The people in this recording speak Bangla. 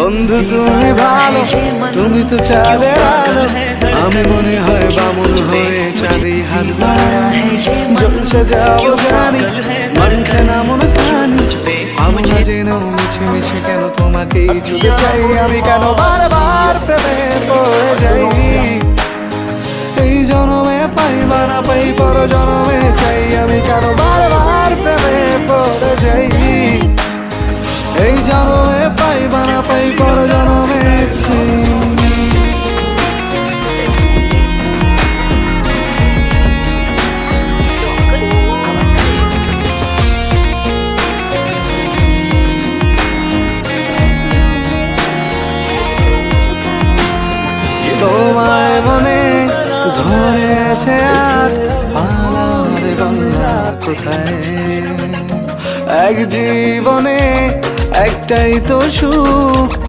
বন্ধু তুমি ভালো, তুমি তো চাঁদের আলো, আমি মনে হয় বামুন হয়ে চাঁদি হাত বাড়াই। জলসে যাবো জানি, মানছে না মন খানি, পাবো না জেনেও মিছে মিছে কেন তোমাকেই ছুঁতে চাই। আমি কেন বারবার প্রেমে পড়ে যাই, এই জনমে পাই বা না পাই পর জনমে চাই। আমি কেন বারবার প্রেমে পড়ে যাই, এই জনমে পাই বা না পাই পর জনমে চাই। তোমায় মনে ধরেছে আজ, পালাবে বাংলা কোথায়? এক জীবনে একটাই তো সুখ,